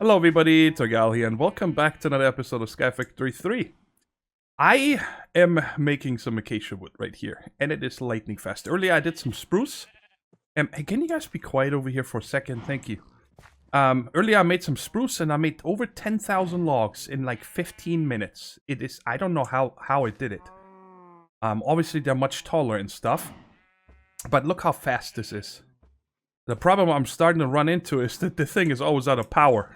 Hello everybody, Thorgal here, and welcome back to another episode of SkyFactory 3. I am making some acacia wood right here, and it is lightning fast. Earlier I did some spruce. Hey, can you guys be quiet over here for a second? Thank you. Earlier I made some spruce, and I made over 10,000 logs in like 15 minutes. It is, I don't know how I did it. Obviously they're much taller and stuff, but look how fast this is. The problem I'm starting to run into is that the thing is always out of power.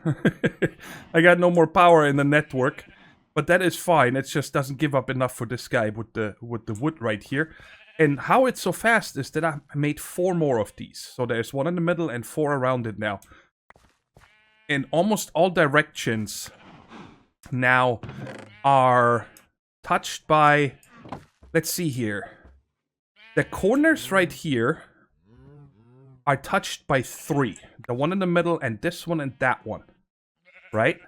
I got no more power in the network, but that is fine. It just doesn't give up enough for this guy with the wood right here. And how it's so fast is that I made 4 more of these. So there's 1 in the middle and 4 around it now. And almost all directions now are touched by, let's see here. The corners right here are touched by 3. The 1 in the middle and this one and that one. Right?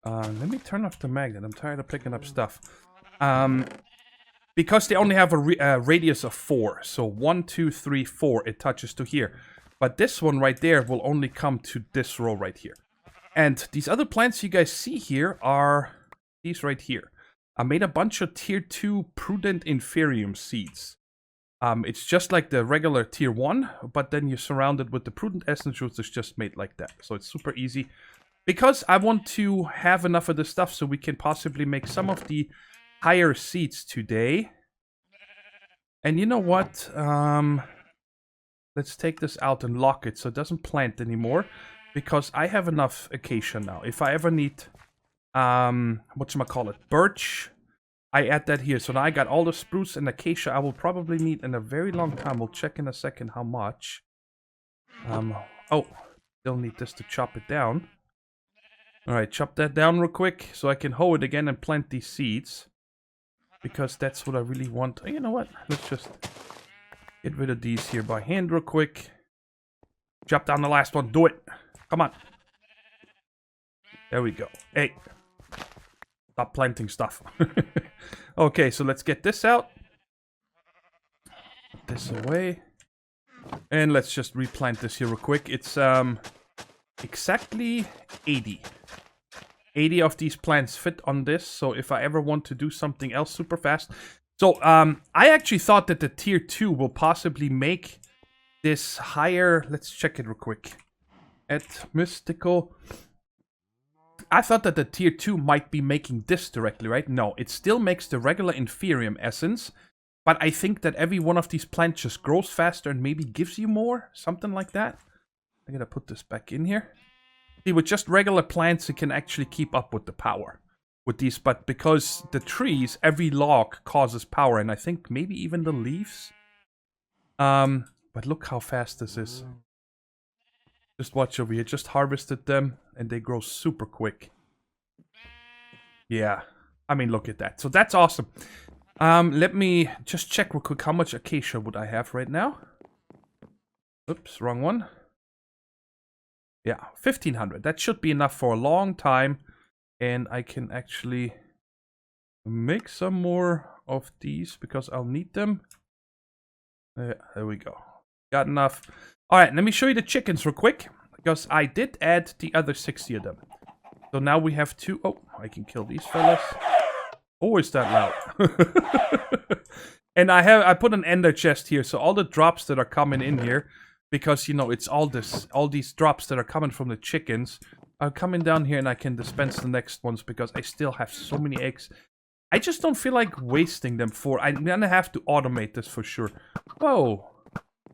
Let me turn off the magnet. I'm tired of picking up stuff. Because they only have a radius of 4. So 1, 2, 3, 4. It touches to here. But this one right there will only come to this row right here. And these other plants you guys see here are these right here. I made a bunch of tier 2 Prudent Inferium seeds. It's just like the regular tier 1, but then you're surrounded with the Prudent Essence, which is just made like that. So it's super easy. Because I want to have enough of this stuff so we can possibly make some of the higher seeds today. And you know what? Let's take this out and lock it so it doesn't plant anymore. Because I have enough acacia now. If I ever need, whatchamacallit, birch, I add that here. So now I got all the spruce and acacia I will probably need in a very long time. We'll check in a second how much. Oh, still need this to chop it down. Alright, chop that down real quick so I can hoe it again and plant these seeds. Because that's what I really want. You know what? Let's just get rid of these here by hand real quick. Chop down the last one. Do it. Come on. There we go. Hey. Stop planting stuff. Okay, so let's get this out. Put this away. And let's just replant this here real quick. It's exactly 80. 80 of these plants fit on this, so if I ever want to do something else super fast. So, I actually thought that the tier 2 will possibly make this higher. Let's check it real quick. At Mystical. I thought that the tier 2 might be making this directly, right? No, it still makes the regular Inferium Essence. But I think that every one of these plants just grows faster and maybe gives you more. Something like that. I gotta put this back in here. See, with just regular plants, it can actually keep up with the power. With these, but because the trees, every log causes power. And I think maybe even the leaves. But look how fast this is. Just watch over here. Just harvested them. And they grow super quick. Yeah. I mean, look at that. So that's awesome. Let me just check real quick how much acacia wood I have right now. Oops, wrong one. Yeah, 1,500. That should be enough for a long time. And I can actually make some more of these because I'll need them. There we go. Got enough. Alright, let me show you the chickens real quick. Because I did add the other 60 of them. So now we have 2. Oh, I can kill these fellas. Oh, is that loud? And I put an ender chest here. So all the drops that are coming in here. Because, you know, it's all these drops that are coming from the chickens. Are coming down here and I can dispense the next ones. Because I still have so many eggs. I just don't feel like wasting them I'm gonna have to automate this for sure. Whoa.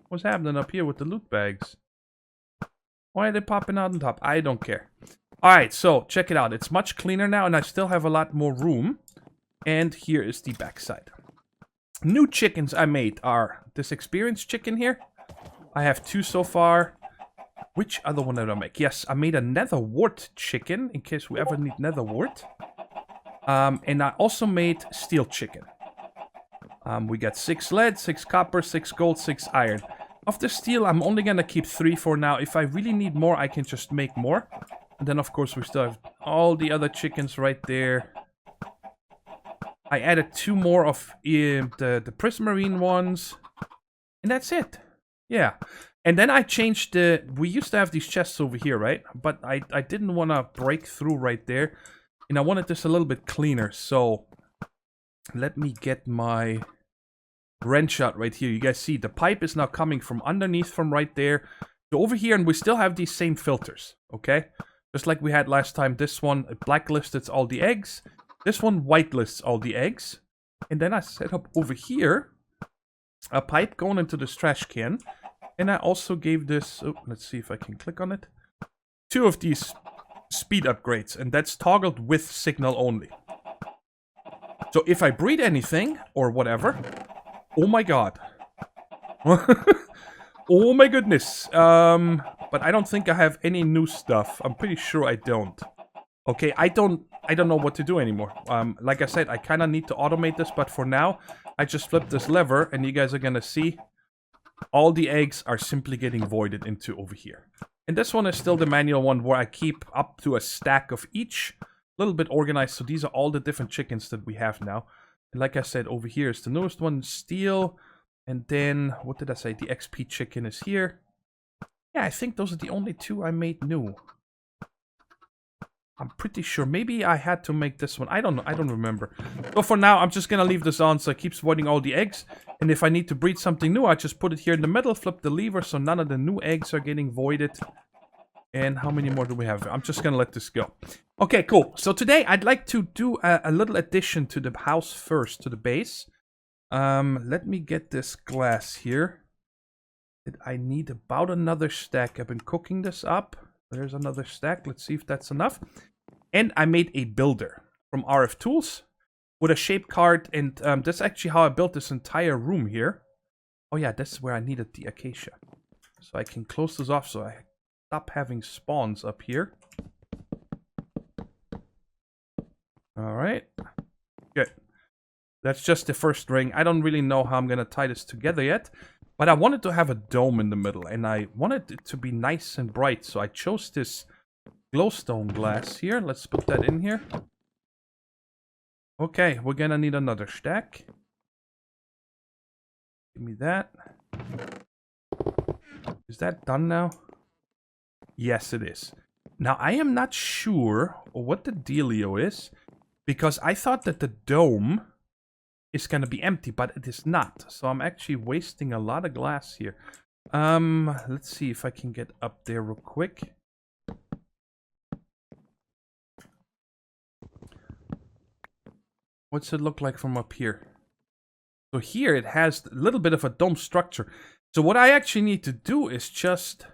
What's happening up here with the loot bags? Why are they popping out on top? I don't care. Alright, so check it out. It's much cleaner now and I still have a lot more room. And here is the backside. New chickens I made are this experienced chicken here. I have 2 so far. Which other one did I make? Yes, I made a nether wart chicken in case we ever need nether wart. And I also made steel chicken. We got 6 lead, 6 copper, 6 gold, 6 iron. Of the steel, I'm only gonna keep 3 for now. If I really need more, I can just make more. And then, of course, we still have all the other chickens right there. I added 2 more of the prismarine ones. And that's it. Yeah. And then I changed the... We used to have these chests over here, right? But I didn't want to break through right there. And I wanted this a little bit cleaner. So let me get my wrench out right here. You guys see the pipe is now coming from underneath from right there to over here. And we still have these same filters, okay? Just like we had last time. This one blacklists all the eggs. This one whitelists all the eggs. And then I set up over here a pipe going into this trash can. And I also gave this, oh, let's see if I can click on it, 2 of these speed upgrades, and that's toggled with signal only. So if I breed anything, or whatever, oh my god. Oh my goodness. But I don't think I have any new stuff. I'm pretty sure I don't. Okay, I don't know what to do anymore. Like I said, I kind of need to automate this, but for now, I just flip this lever, and you guys are gonna see all the eggs are simply getting voided into over here. And this one is still the manual one where I keep up to a stack of each. A little bit organized. So these are all the different chickens that we have now. And like I said, over here is the newest one, steel. And then, what did I say? The XP chicken is here. Yeah, I think those are the only 2 I made new. I'm pretty sure. Maybe I had to make this one. I don't know. I don't remember. So for now, I'm just going to leave this on so it keeps voiding all the eggs. And if I need to breed something new, I just put it here in the middle, flip the lever so none of the new eggs are getting voided. And how many more do we have? I'm just going to let this go. Okay, cool. So today, I'd like to do a little addition to the house first, to the base. Let me get this glass here. I need about another stack. I've been cooking this up. There's another stack. Let's see if that's enough. And I made a builder from RF Tools with a shape card. And that's actually how I built this entire room here. Oh yeah, this is where I needed the acacia. So I can close this off so I stop having spawns up here. Alright. Good. That's just the first ring. I don't really know how I'm going to tie this together yet. But I wanted to have a dome in the middle, and I wanted it to be nice and bright, so I chose this glowstone glass here. Let's put that in here. Okay, we're gonna need another stack. Give me that. Is that done now? Yes, it is. Now, I am not sure what the dealio is, because I thought that the dome is going to be empty, but it is not. So I'm actually wasting a lot of glass here. Let's see if I can get up there real quick. What's it look like from up here? So here it has a little bit of a dome structure. So what I actually need to do is just...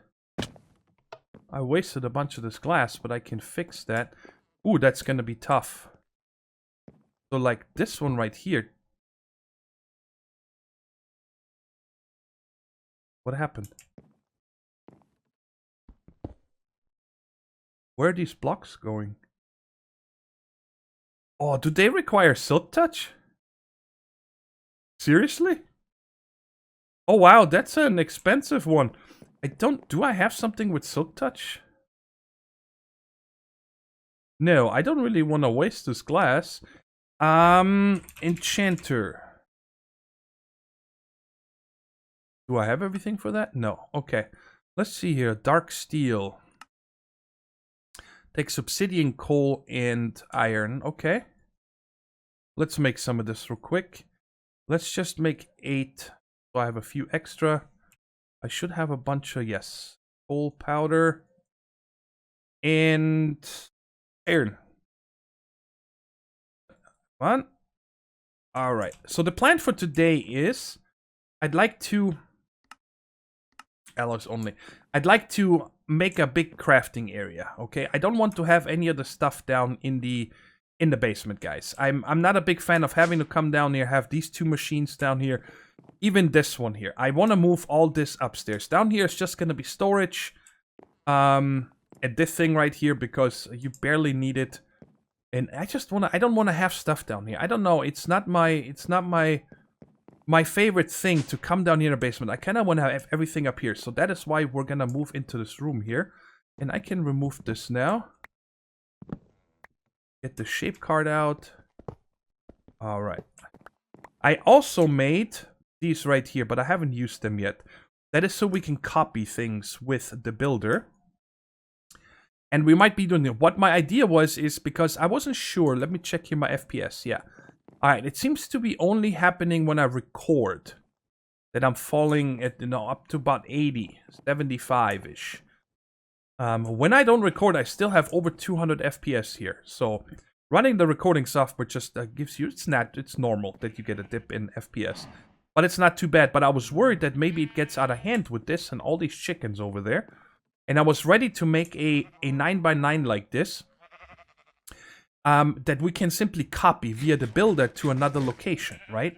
I wasted a bunch of this glass, but I can fix that. Ooh, that's going to be tough. So like this one right here. What happened? Where are these blocks going? Oh, do they require silk touch? Seriously? Oh wow, that's an expensive one. Do I have something with silk touch? No, I don't really want to waste this glass. Enchanter. Do I have everything for that? No. Okay. Let's see here. Dark steel. Takes obsidian, coal, and iron. Okay. Let's make some of this real quick. Let's just make 8. So I have a few extra. I should have a bunch of, yes, coal powder and iron. Come on. All right. So the plan for today is I'd like to... alloys only. I'd like to make a big crafting area, okay? I don't want to have any of the stuff down in the basement, guys. I'm not a big fan of having to come down here, have these 2 machines down here. Even this one here. I want to move all this upstairs. Down here is just going to be storage. And this thing right here, because you barely need it. And I don't want to have stuff down here. I don't know. It's not my favorite thing to come down here in the basement. I kind of want to have everything up here. So that is why we're going to move into this room here. And I can remove this now. Get the shape card out. Alright. I also made these right here, but I haven't used them yet. That is so we can copy things with the builder. And we might be doing it. What my idea was is because I wasn't sure. Let me check here my FPS. Yeah. Alright, it seems to be only happening when I record. That I'm falling at, up to about 80, 75-ish. When I don't record, I still have over 200 FPS here. So running the recording software just gives you, it's normal that you get a dip in FPS. But it's not too bad. But I was worried that maybe it gets out of hand with this and all these chickens over there. And I was ready to make a 9x9 like this. That we can simply copy via the builder to another location, right?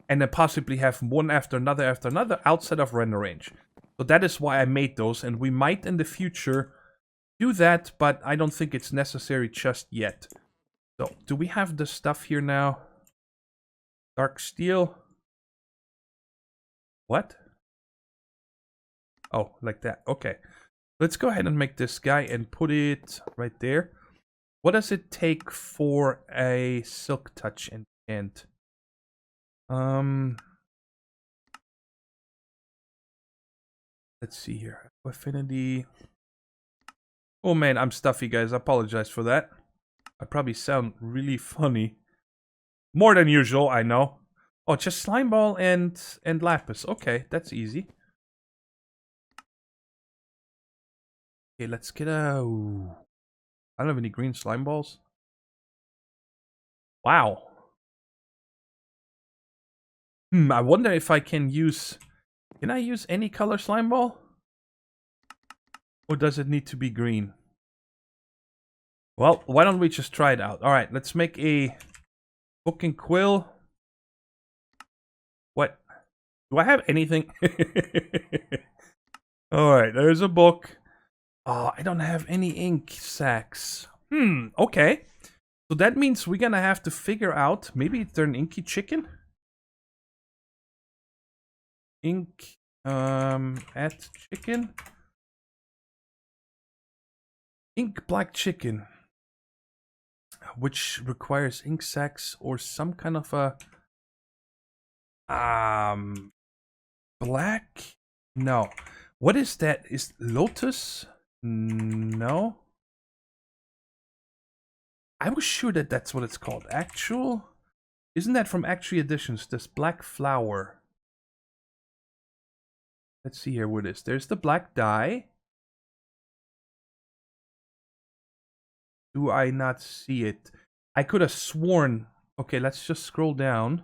And then possibly have one after another outside of render range. So that is why I made those. And we might in the future do that, but I don't think it's necessary just yet. So, do we have the stuff here now? Dark steel. What? Oh, like that. Okay. Let's go ahead and make this guy and put it right there. What does it take for a silk touch enchant? Let's see here. Affinity. Oh man, I'm stuffy, guys. I apologize for that. I probably sound really funny. More than usual, I know. Oh, just slime ball and lapis. Okay, that's easy. Okay, let's get a... Ooh. I don't have any green slime balls. Wow. I wonder if I can use... Can I use any color slime ball? Or does it need to be green? Well, why don't we just try it out? Alright, let's make a book and quill. What? Do I have anything? Alright, there's a book. Oh, I don't have any ink sacks. Okay. So that means we're gonna have to figure out... Maybe they're an inky chicken? Ink, add chicken. Ink black chicken. Which requires ink sacks or some kind of a... Black? No. What is that? Is lotus? No. I was sure that that's what it's called. Actual? Isn't that from Actually Editions? This black flower. Let's see here what it is. There's the black dye. Do I not see it? I could have sworn... Okay, let's just scroll down.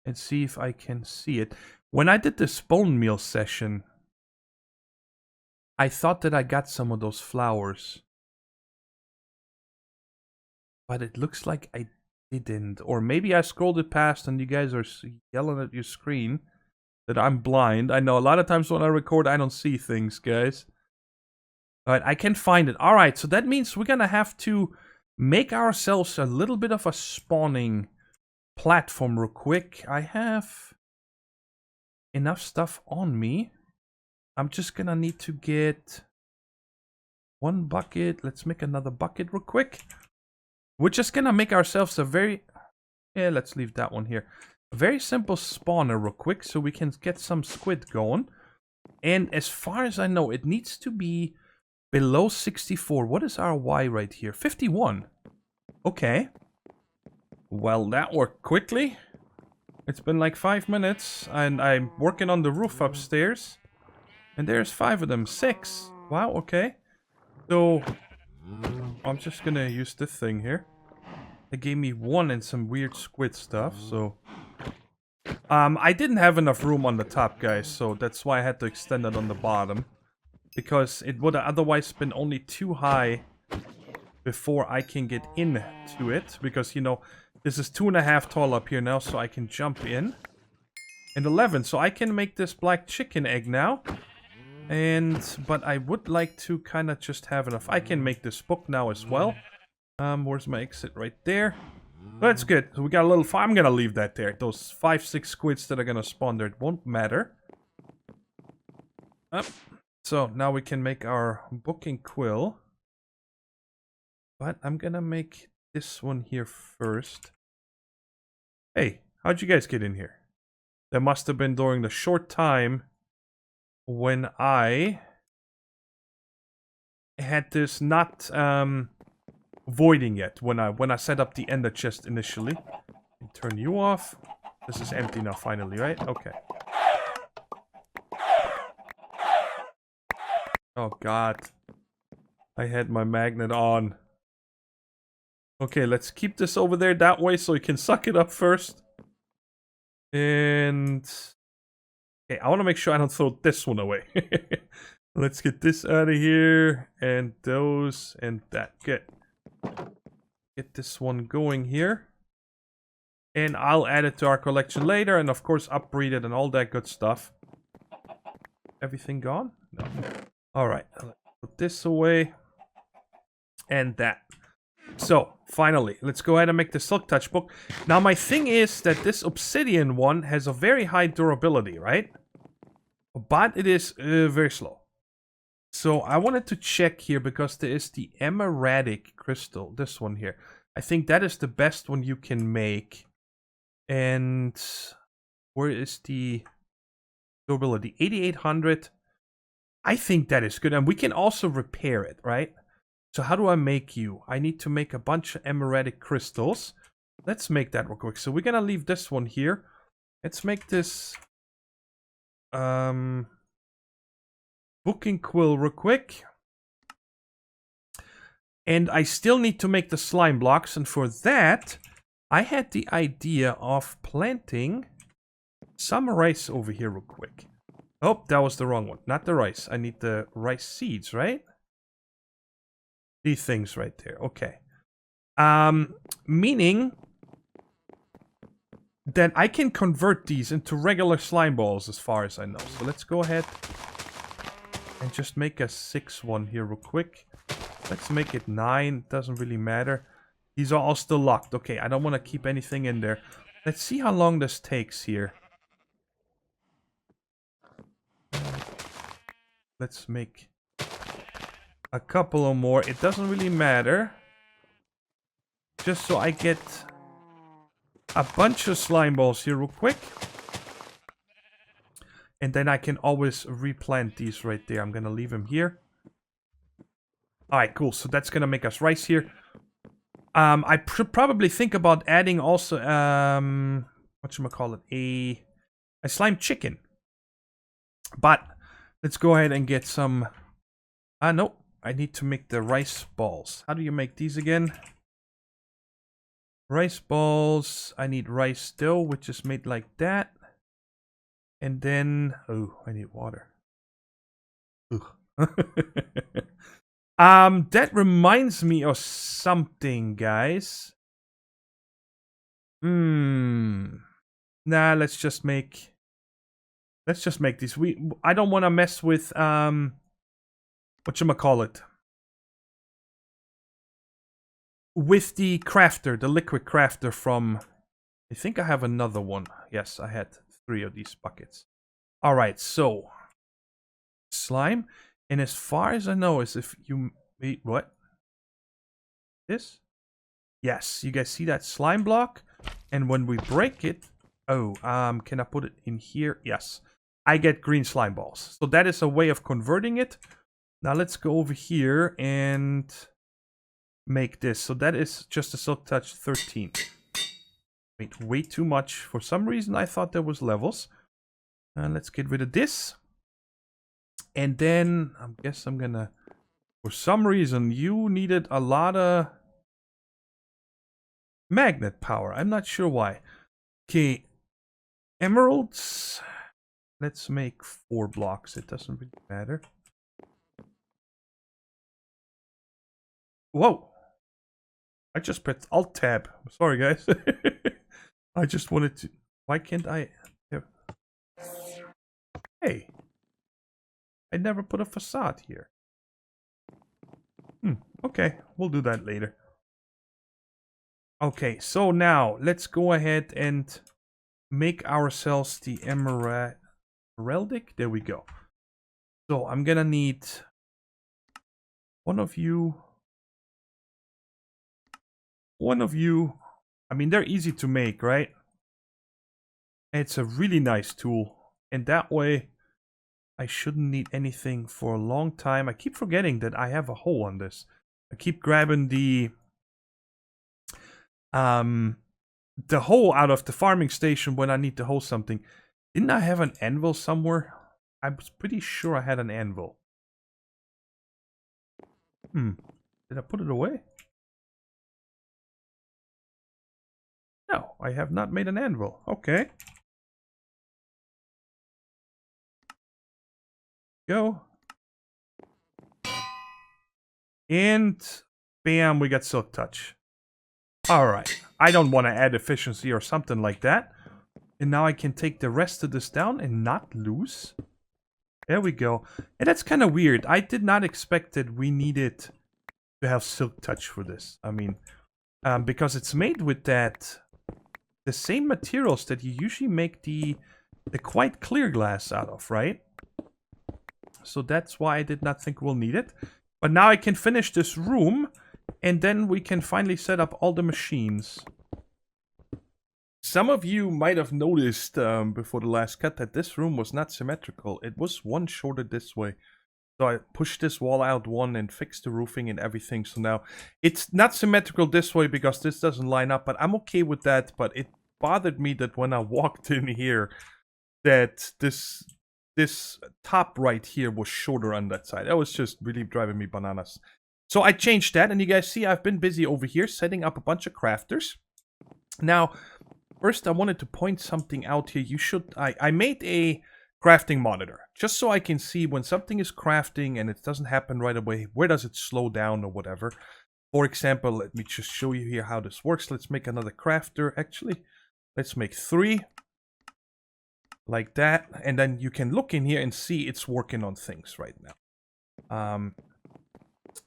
And see if I can see it. When I did this bone meal session... I thought that I got some of those flowers. But it looks like I didn't. Or maybe I scrolled it past and you guys are yelling at your screen that I'm blind. I know a lot of times when I record I don't see things, guys. Alright, I can find it. Alright, so that means we're gonna have to make ourselves a little bit of a spawning platform real quick. I have enough stuff on me. I'm just gonna need to get one bucket. Let's make another bucket real quick. We're just gonna make ourselves a very... Yeah, let's leave that one here. A very simple spawner real quick so we can get some squid going. And as far as I know, it needs to be below 64. What is our Y right here? 51. Okay. Well, that worked quickly. It's been like 5 minutes and I'm working on the roof upstairs. And there's 5 of them. 6. Wow, okay. So, I'm just gonna use this thing here. They gave me 1 and some weird squid stuff, so... I didn't have enough room on the top, guys, so that's why I had to extend it on the bottom. Because it would have otherwise been only too high before I can get into it. Because, you know, this is 2.5 tall up here now, so I can jump in. And 11, so I can make this black chicken egg now. But I would like to kind of just have enough. I can make this book now as well. Where's my exit? Right there. That's good. So we got a little... I'm gonna leave that there. Those 5-6 squids that are gonna spawn there, it won't matter. So now we can make our book and quill. But I'm gonna make this one here first. Hey, how'd you guys get in here? That must have been during the short time when I had this not voiding yet. When I set up the ender chest initially. Turn you off. This is empty now finally, right? Okay. Oh god. I had my magnet on. Okay, let's keep this over there that way so we can suck it up first. And... okay, I want to make sure I don't throw this one away. Let's get this out of here. And those and that. Good. Get this one going here. And I'll add it to our collection later. And of course upbreed it and all that good stuff. Everything gone? No. Alright, let's put this away. And that. So, finally, let's go ahead and make the Silk Touch book. Now, my thing is that this Obsidian one has a very high durability, right? But it is very slow. So, I wanted to check here because there is the Emeradic Crystal. This one here. I think that is the best one you can make. And where is the durability? 8800. I think that is good. And we can also repair it, right? So how do I make you? I need to make a bunch of emeradic crystals. Let's make that real quick. So we're gonna leave this one here. Let's make this booking quill real quick. And I still need to make the slime blocks, and for that I had the idea of planting some rice over here real quick. Oh, that was the wrong one. Not the rice. I need the rice seeds, right? These things right there. Okay. Meaning that I can convert these into regular slime balls as far as I know. So let's go ahead and just make a 6 one here real quick. Let's make it 9. Doesn't really matter. These are all still locked. Okay, I don't want to keep anything in there. Let's see how long this takes here. Let's make a couple or more. It doesn't really matter. Just so I get a bunch of slime balls here real quick. And then I can always replant these right there. I'm going to leave them here. Alright, cool. So that's going to make us rice here. I should probably think about adding also, whatchamacallit, a slime chicken. But let's go ahead and get some... no. I need to make the rice balls. How do you make these again? Rice balls. I need rice dough, which is made like that. And then... oh, I need water. That reminds me of something, guys. Nah, let's just make these. I don't want to mess with whatchamacallit, with the crafter, the liquid crafter from... I think I have another one. Yes, I had 3 of these buckets. Alright, so slime. And as far as I know, is if you... wait, what? This? Yes, you guys see that slime block? And when we break it... oh, can I put it in here? Yes. I get green slime balls. So that is a way of converting it. Now let's go over here and make this. So that is just a Silk Touch 13. Wait, way too much. For some reason I thought there was levels. Let's get rid of this. And then I guess I'm gonna... for some reason you needed a lot of magnet power. I'm not sure why. Okay, emeralds. Let's make 4 blocks. It doesn't really matter. Whoa! I just pressed Alt Tab. Sorry, guys. I just wanted to... why can't I... hey! I never put a facade here. Okay, we'll do that later. Okay, so now let's go ahead and make ourselves the emeraldic. There we go. So I'm gonna need one of you. I mean, they're easy to make, right? It's a really nice tool. And that way I shouldn't need anything for a long time. I keep forgetting that I have a hole on this. I keep grabbing the hole out of the farming station when I need to hold something. Didn't I have an anvil somewhere? I was pretty sure I had an anvil. Did I put it away? No, I have not made an anvil. Okay. Go. And bam, we got silk touch. Alright. I don't want to add efficiency or something like that. And now I can take the rest of this down and not lose. There we go. And that's kind of weird. I did not expect that we needed to have silk touch for this. I mean, because it's made with the same materials that you usually make the quite clear glass out of, right? So that's why I did not think we'll need it. But now I can finish this room, and then we can finally set up all the machines. Some of you might have noticed before the last cut that this room was not symmetrical. It was one shorter this way. So I pushed this wall out one and fixed the roofing and everything. So now it's not symmetrical this way because this doesn't line up. But I'm okay with that. But it bothered me that when I walked in here that this top right here was shorter on that side. That was just really driving me bananas. So I changed that. And you guys see I've been busy over here setting up a bunch of crafters. Now, first I wanted to point something out here. I made a crafting monitor, just so I can see when something is crafting and it doesn't happen right away, where does it slow down or whatever. For example, let me just show you here how this works. Let's make another crafter, actually. Let's make 3. Like that. And then you can look in here and see it's working on things right now.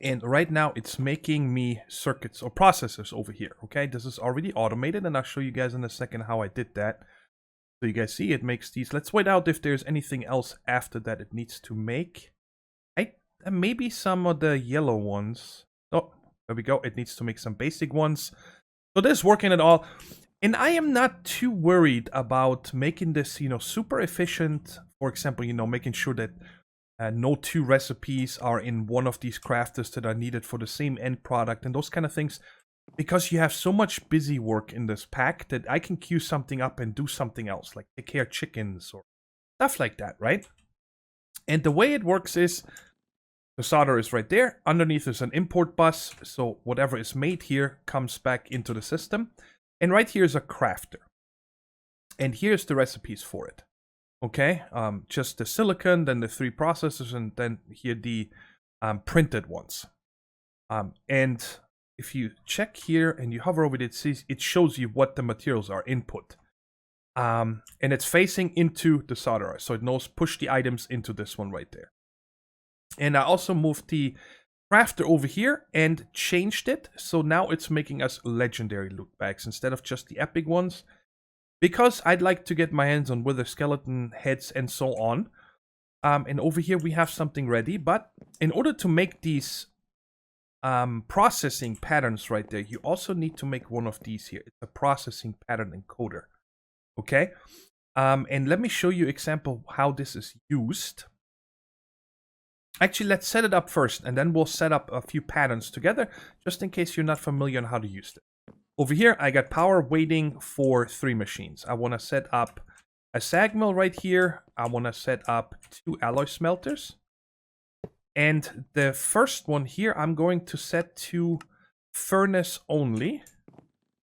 And right now it's making me circuits or processors over here, okay? This is already automated, and I'll show you guys in a second how I did that. So you guys see it makes these. Let's wait out if there's anything else after that it needs to make. Maybe some of the yellow ones. Oh, there we go. It needs to make some basic ones. So this is working at all. And I am not too worried about making this, super efficient. For example, making sure that no 2 recipes are in one of these crafters that are needed for the same end product and those kind of things. Because you have so much busy work in this pack that I can queue something up and do something else, like take care of chickens or stuff like that, right? And the way it works is, the solder is right there. Underneath is an import bus, so whatever is made here comes back into the system. And right here is a crafter. And here's the recipes for it. Okay, just the silicon, then the 3 processors, and then here the printed ones. And if you check here and you hover over it, it shows you what the materials are input. And it's facing into the solderer, so it knows push the items into this one right there. And I also moved the crafter over here and changed it, so now it's making us legendary loot bags instead of just the epic ones. Because I'd like to get my hands on wither skeleton heads and so on. And over here we have something ready, but in order to make these processing patterns right there, you also need to make one of these here. It's a processing pattern encoder. Okay? And let me show you example how this is used. Actually, let's set it up first, and then we'll set up a few patterns together, just in case you're not familiar on how to use it. Over here, I got power waiting for 3 machines. I want to set up a sag mill right here. I want to set up 2 alloy smelters. And the first one here, I'm going to set to furnace only.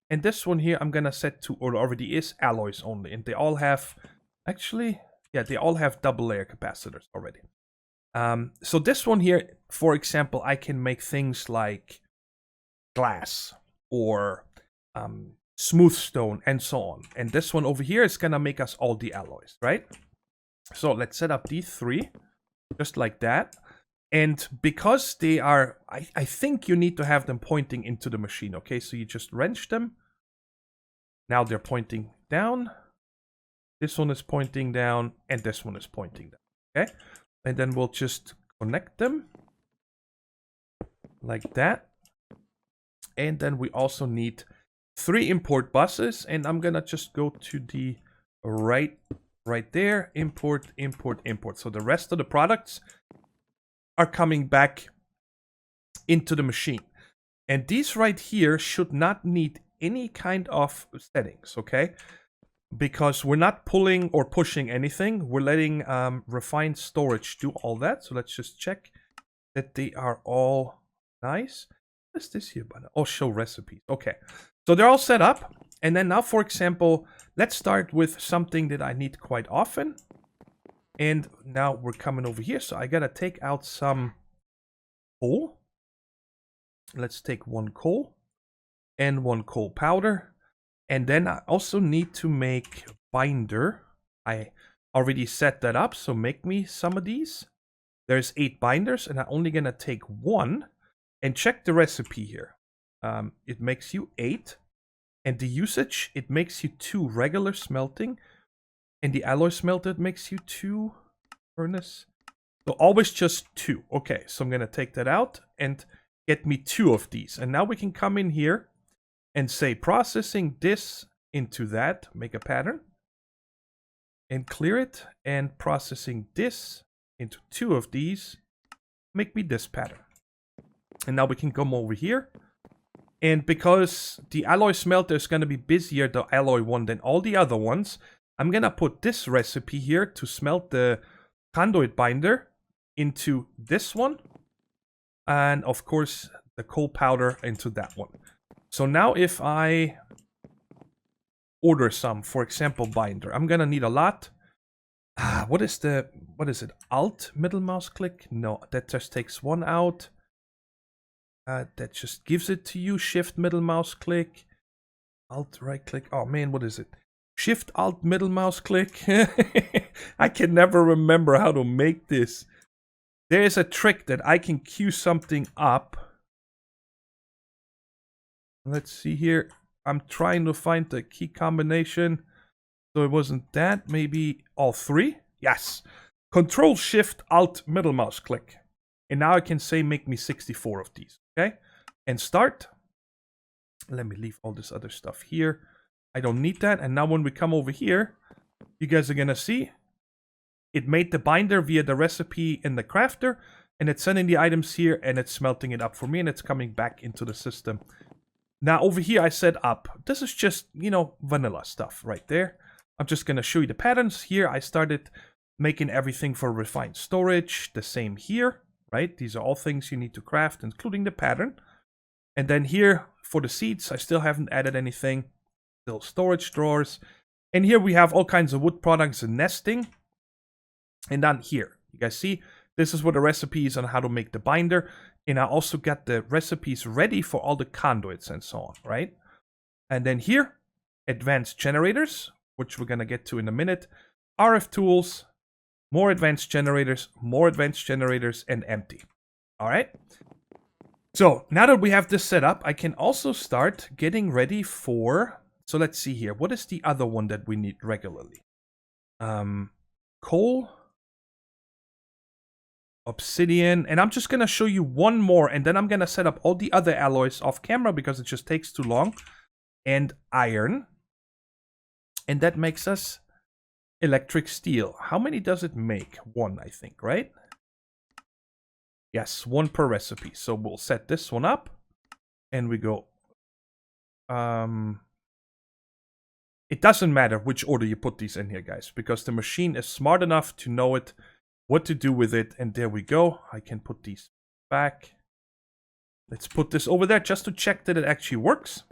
And this one here, I'm going to set to, or already is, alloys only. And they all have, actually, yeah, they all have double layer capacitors already. So this one here, for example, I can make things like glass or smooth stone and so on. And this one over here is going to make us all the alloys, right? So let's set up these 3, just like that. And because they are, I think you need to have them pointing into the machine, okay? So you just wrench them. Now they're pointing down. This one is pointing down, and this one is pointing down, okay? And then we'll just connect them like that. And then we also need 3 import buses, and I'm gonna just go to the right right there, import, import, import. So the rest of the products are coming back into the machine. And these right here should not need any kind of settings, okay? Because we're not pulling or pushing anything. We're letting refined storage do all that. So let's just check that they are all nice. What is this here button? Oh, show recipes. Okay. So they're all set up. And then now, for example, let's start with something that I need quite often. And now we're coming over here. So I got to take out some coal. Let's take one coal and one coal powder. And then I also need to make binder. I already set that up, so make me some of these. There's 8 binders, and I'm only gonna take 1. And check the recipe here. It makes you 8. And the usage, it makes you 2 regular smelting. And the alloy smelter, it makes you 2 furnace. So always just 2. Okay, so I'm gonna take that out and get me 2 of these. And now we can come in here and say processing this into that, make a pattern, and clear it, and processing this into 2 of these, make me this pattern. And now we can come over here, and because the alloy smelter is going to be busier, the alloy one, than all the other ones, I'm going to put this recipe here to smelt the conduit binder into this one, and of course the coal powder into that one. So now if I order some, for example, binder, I'm gonna need a lot. What is it? Alt middle mouse click? No, that just takes 1 out. That just gives it to you. Shift middle mouse click. Alt right click. Oh man, what is it? Shift alt middle mouse click. I can never remember how to make this. There is a trick that I can queue something up. Let's see here. I'm trying to find the key combination. So it wasn't that. Maybe all 3? Yes. Control Shift Alt middle mouse click. And now I can say make me 64 of these. Okay. And start. Let me leave all this other stuff here. I don't need that. And now when we come over here, you guys are going to see it made the binder via the recipe in the crafter. And it's sending the items here and it's smelting it up for me. And it's coming back into the system. Now over here I set up, this is just, you know, vanilla stuff right there. I'm just going to show you the patterns. Here I started making everything for refined storage, the same here, right? These are all things you need to craft, including the pattern. And then here for the seeds, I still haven't added anything, still storage drawers. And here we have all kinds of wood products and nesting. And then here, you guys see, this is what the recipe is on how to make the binder. And I also got the recipes ready for all the conduits and so on, right? And then here, advanced generators, which we're going to get to in a minute. RF tools, more advanced generators, and empty. All right? So now that we have this set up, I can also start getting ready for... So let's see here. What is the other one that we need regularly? Coal... obsidian, and I'm just gonna show you one more, and then I'm gonna set up all the other alloys off camera because it just takes too long. And iron, and that makes us electric steel. How many does it make? 1, I think, right? Yes, 1 per recipe. So we'll set this one up, and we go. It doesn't matter which order you put these in here, guys, because the machine is smart enough to know it. What to do with it, and there we go. I can put these back. Let's put this over there just to check that it actually works.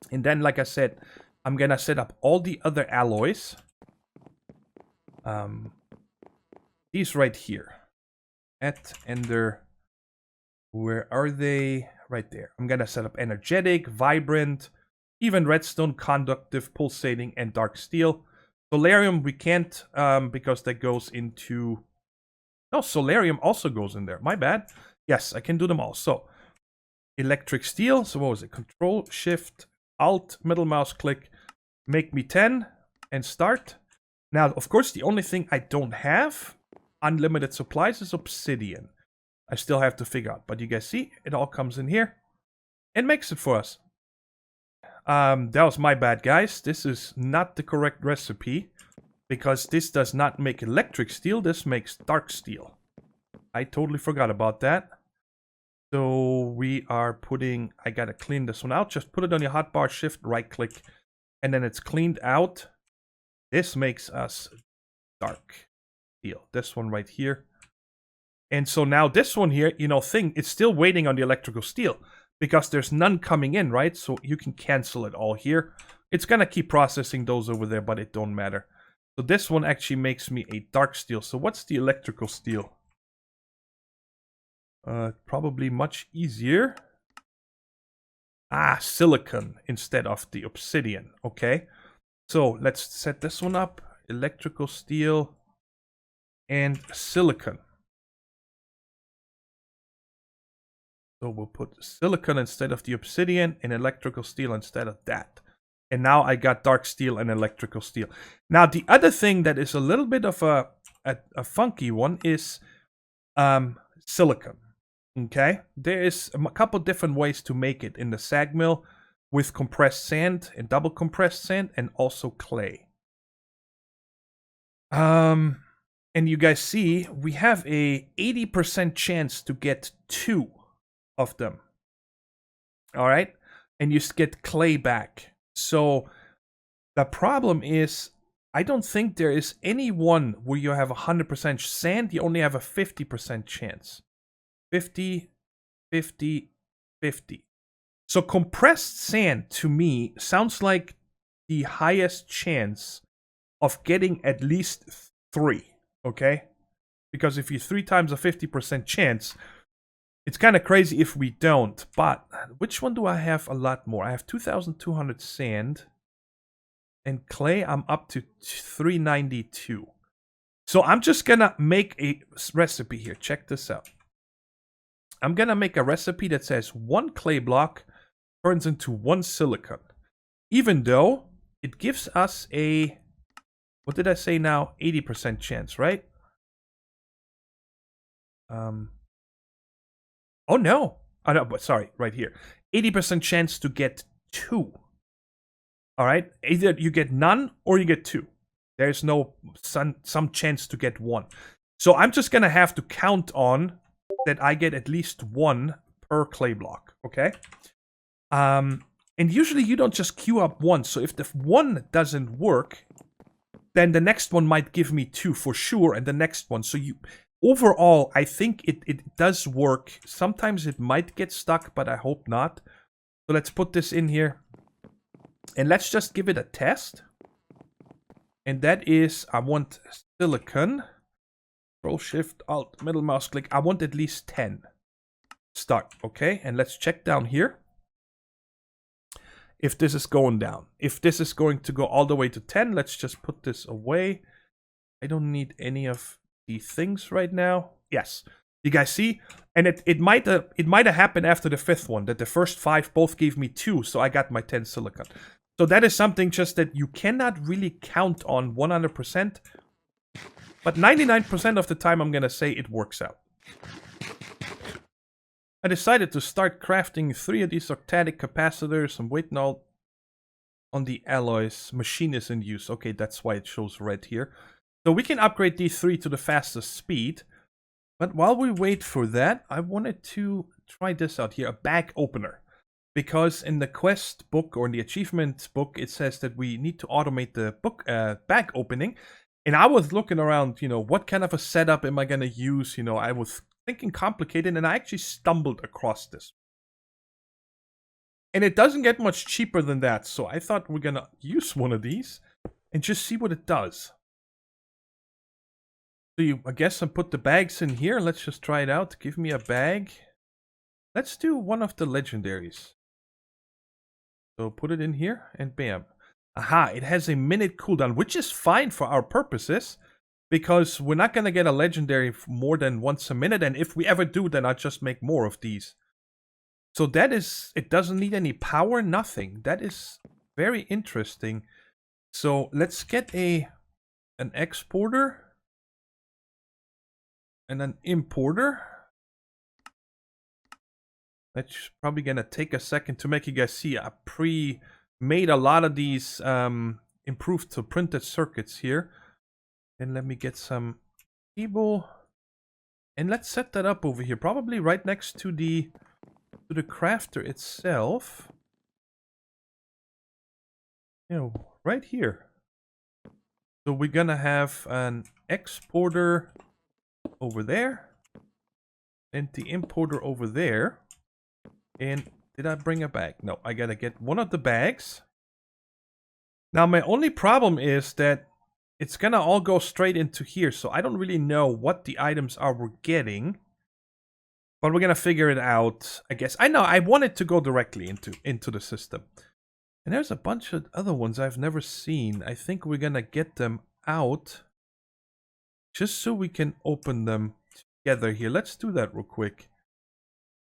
And then, like I said, I'm gonna set up all the other alloys. These right here. At Ender. Where are they? Right there. I'm gonna set up energetic, vibrant, even redstone, conductive, pulsating, and dark steel. Solarium we can't because that goes into... No, solarium also goes in there. My bad. Yes, I can do them all. So, electric steel. So what was it? Control, Shift, Alt, middle mouse click. Make me 10 and start. Now, of course, the only thing I don't have, unlimited supplies, is obsidian. I still have to figure out. But you guys see, it all comes in here and makes it for us. That was my bad, guys. This is not the correct recipe. because this does not make electric steel, this makes dark steel. I totally forgot about that. So we are putting, I gotta clean this one out. Just put it on your hotbar, shift, right click, and then it's cleaned out. This makes us dark steel. This one right here. And so now this one here, you know, it's still waiting on the electrical steel because there's none coming in, right? So you can cancel it all here. It's gonna keep processing those over there, but it don't matter. So this one actually makes me a dark steel. So what's the electrical steel? Probably much easier. Silicon instead of the obsidian. Okay. So let's set this one up. Electrical steel and silicon. So we'll put silicon instead of the obsidian and electrical steel instead of that. And now I got dark steel and electrical steel. Now the other thing that is a little bit of a funky one is silicon. Okay, there is a couple different ways to make it in the SAG mill with compressed sand and double compressed sand and also clay. And you guys see we have a 80% chance to get 2 of them. All right, and you get clay back. So the problem is I don't think there is any one where you have 100% sand. You only have a 50% chance. 50, 50, 50. So compressed sand to me sounds like the highest chance of getting at least 3, okay? Because if you 3 times a 50% chance, it's kind of crazy if we don't. But which one do I have a lot more? I have 2,200 sand. And clay, I'm up to 392. So I'm just gonna make a recipe here. Check this out. I'm gonna make a recipe that says 1 clay block turns into 1 silicon. Even though it gives us a, what did I say now? 80% chance, right? Oh no. Oh no, but sorry, right here. 80% chance to get 2. All right, either you get none or you get 2. There's no some chance to get 1. So I'm just gonna have to count on that I get at least 1 per clay block, okay? And usually you don't just queue up 1. So if the 1 doesn't work, then the next one might give me 2 for sure, and the next one. So you overall, I think it does work. Sometimes it might get stuck, but I hope not. So let's put this in here. And let's just give it a test. And that is, I want silicon. Control Shift Alt middle mouse click. I want at least 10. Start. Okay. And let's check down here. If this is going down. If this is going to go all the way to 10, let's just put this away. I don't need any of the things right now. Yes. You guys see? And it might have happened after the 5th one, that the first 5 both gave me 2, so I got my 10 silicon. So that is something just that you cannot really count on 100%. But 99% of the time I'm going to say it works out. I decided to start crafting 3 of these octadic capacitors. I'm waiting all on the alloys. Machine is in use. Okay, that's why it shows red here. So we can upgrade these 3 to the fastest speed. But while we wait for that, I wanted to try this out here, a bag opener. Because in the quest book or in the achievement book, it says that we need to automate the book bag opening. And I was looking around, you know, what kind of a setup am I going to use? You know, I was thinking complicated, and I actually stumbled across this. And it doesn't get much cheaper than that. So I thought we're going to use one of these and just see what it does. So I guess I put the bags in here. Let's just try it out. Give me a bag. Let's do one of the legendaries. So put it in here and bam. Aha, it has a minute cooldown, which is fine for our purposes. Because we're not going to get a legendary more than once a minute. And if we ever do, then I'll just make more of these. So that is, it doesn't need any power, nothing. That is very interesting. So let's get an exporter. And an importer. That's probably going to take a second to make you guys see. I pre-made a lot of these improved to printed circuits here. And let me get some cable. And let's set that up over here. Probably right next to the crafter itself. You know, right here. So we're gonna have an exporter over there. And the importer over there. And did I bring a bag? No, I gotta get one of the bags. Now my only problem is that it's gonna all go straight into here. So I don't really know what the items are we're getting. But we're gonna figure it out, I guess. I know, I want it to go directly into the system. And there's a bunch of other ones I've never seen. I think we're gonna get them out. Just so we can open them together here. Let's do that real quick.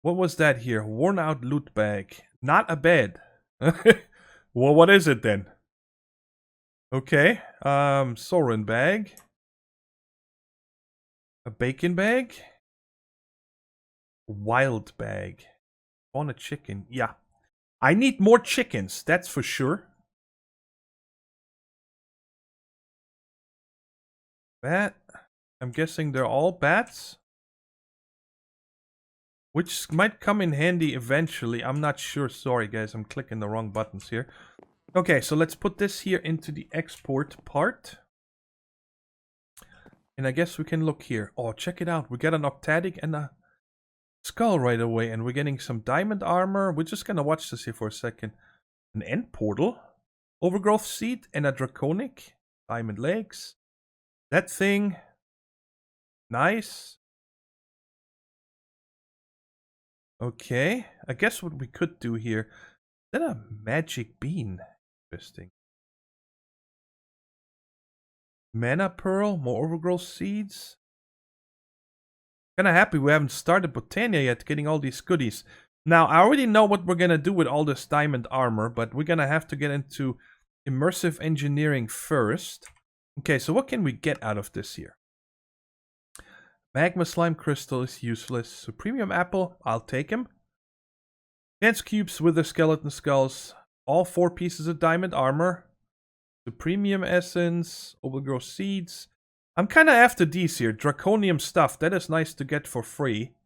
What was that here? Worn out loot bag. Not a bed. Well, what is it then? Okay. Soren bag. A bacon bag. Wild bag. On a chicken. Yeah. I need more chickens, that's for sure. Bat. I'm guessing they're all bats. Which might come in handy eventually. I'm not sure. Sorry, guys. I'm clicking the wrong buttons here. Okay, so let's put this here into the export part. And I guess we can look here. Oh, check it out. We got an octatic and a skull right away. And we're getting some diamond armor. We're just going to watch this here for a second. An end portal. Overgrowth seed and a draconic. Diamond legs. That thing. Nice. Okay, I guess what we could do here. Is that a magic bean? Interesting. Mana pearl, more overgrowth seeds. Kinda happy we haven't started Botania yet, getting all these goodies. Now, I already know what we're gonna do with all this diamond armor, but we're gonna have to get into immersive engineering first. Okay, so what can we get out of this here? Magma slime crystal is useless. Supremium apple, I'll take him. Dense cubes with the skeleton skulls. All 4 pieces of diamond armor. Supremium essence. Overgrowth seeds. I'm kind of after these here. Draconium stuff. That is nice to get for free.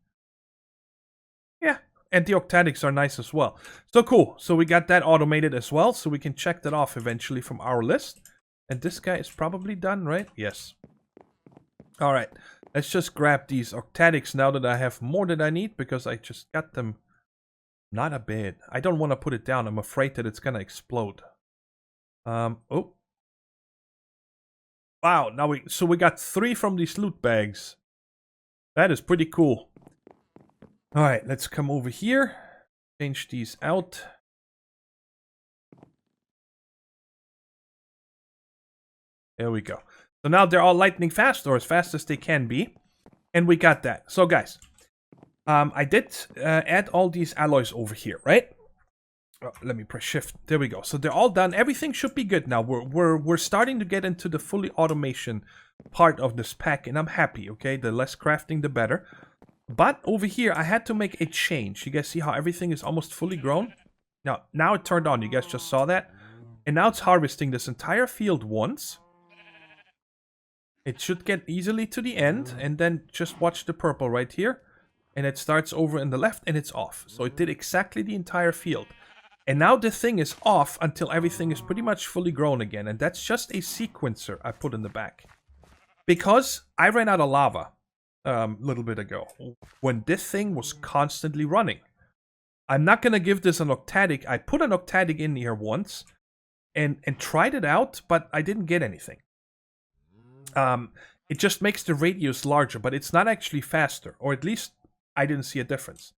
Yeah. And the octatics are nice as well. So cool. So we got that automated as well. So we can check that off eventually from our list. And this guy is probably done, right? Yes. Alright. Let's just grab these octatics now that I have more than I need, because I just got them. Not a bed. I don't want to put it down. I'm afraid that it's gonna explode. Oh. Wow, now we got 3 from these loot bags. That is pretty cool. Alright, let's come over here. Change these out. There we go. So now they're all lightning fast, or as fast as they can be. And we got that. So guys, I did add all these alloys over here, right? Oh, let me press shift. There we go. So they're all done. Everything should be good now. We're starting to get into the fully automation part of this pack, and I'm happy, okay? The less crafting, the better. But over here, I had to make a change. You guys see how everything is almost fully grown? Now it turned on. You guys just saw that? And now it's harvesting this entire field once. It should get easily to the end, and then just watch the purple right here. And it starts over in the left, and it's off. So it did exactly the entire field. And now the thing is off until everything is pretty much fully grown again. And that's just a sequencer I put in the back. Because I ran out of lava a little bit ago, when this thing was constantly running. I'm not going to give this an octatic. I put an octatic in here once and tried it out, but I didn't get anything. It just makes the radius larger, but it's not actually faster. Or at least I didn't see a difference.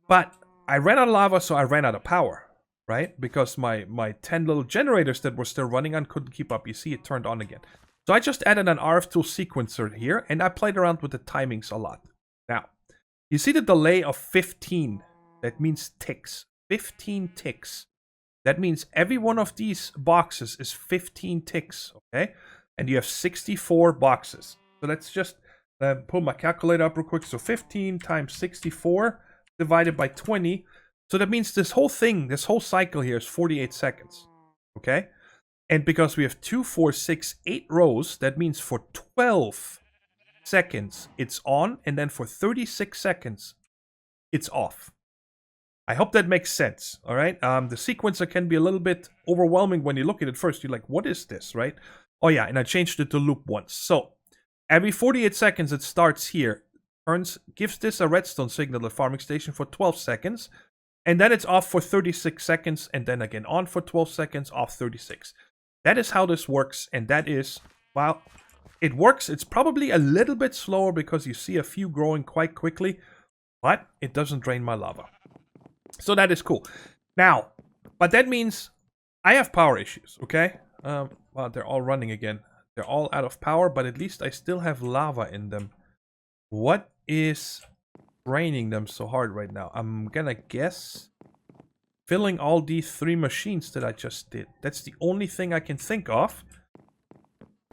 But I ran out of lava, so I ran out of power, right? Because my 10 little generators that were still running on couldn't keep up. You see, it turned on again. So I just added an RF tool sequencer here, and I played around with the timings a lot. Now, you see the delay of 15. That means ticks. 15 ticks. That means every one of these boxes is 15 ticks, okay? And you have 64 boxes. So let's just pull my calculator up real quick. So 15 times 64 divided by 20. So that means this whole thing, this whole cycle here is 48 seconds. Okay? And because we have 2, 4, 6, 8 rows, that means for 12 seconds it's on, and then for 36 seconds it's off. I hope that makes sense, all right? The sequencer can be a little bit overwhelming when you look at it first. You're like, what is this, right? Oh yeah, and I changed it to loop once. So every 48 seconds it starts here, gives this a redstone signal at farming station for 12 seconds, and then it's off for 36 seconds, and then again on for 12 seconds, off 36. That is how this works, and that is, well, it works. It's probably a little bit slower because you see a few growing quite quickly, but it doesn't drain my lava. So that is cool. Now, but that means I have power issues, okay? Well, they're all running again. They're all out of power, but at least I still have lava in them. What is draining them so hard right now? I'm gonna guess filling all these 3 machines that I just did. That's the only thing I can think of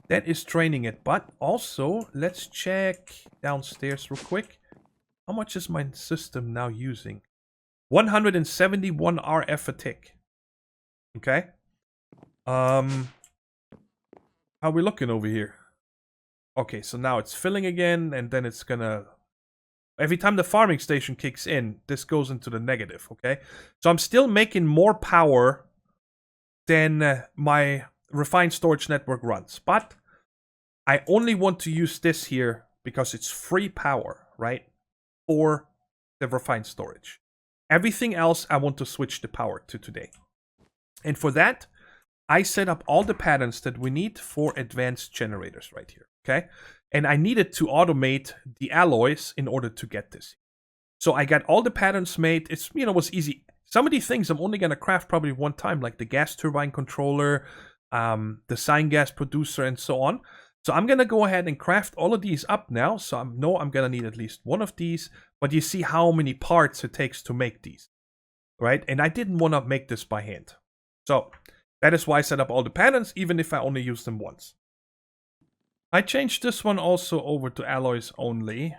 that is draining it. But also, let's check downstairs real quick. How much is my system now using? 171 RF a tick. Okay. How are we looking over here? Okay, so now it's filling again, and then it's gonna... Every time the farming station kicks in, this goes into the negative, okay? So I'm still making more power than my refined storage network runs. But I only want to use this here because it's free power, right? For the refined storage. Everything else I want to switch the power to today. And for that, I set up all the patterns that we need for advanced generators right here, okay? And I needed to automate the alloys in order to get this. So I got all the patterns made. It's, you know, it was easy. Some of these things I'm only going to craft probably one time, like the gas turbine controller, the sign gas producer, and so on. So I'm going to go ahead and craft all of these up now. So I know I'm going to need at least one of these. But you see how many parts it takes to make these, right? And I didn't want to make this by hand. So that is why I set up all the patterns, even if I only use them once. I changed this one also over to alloys only.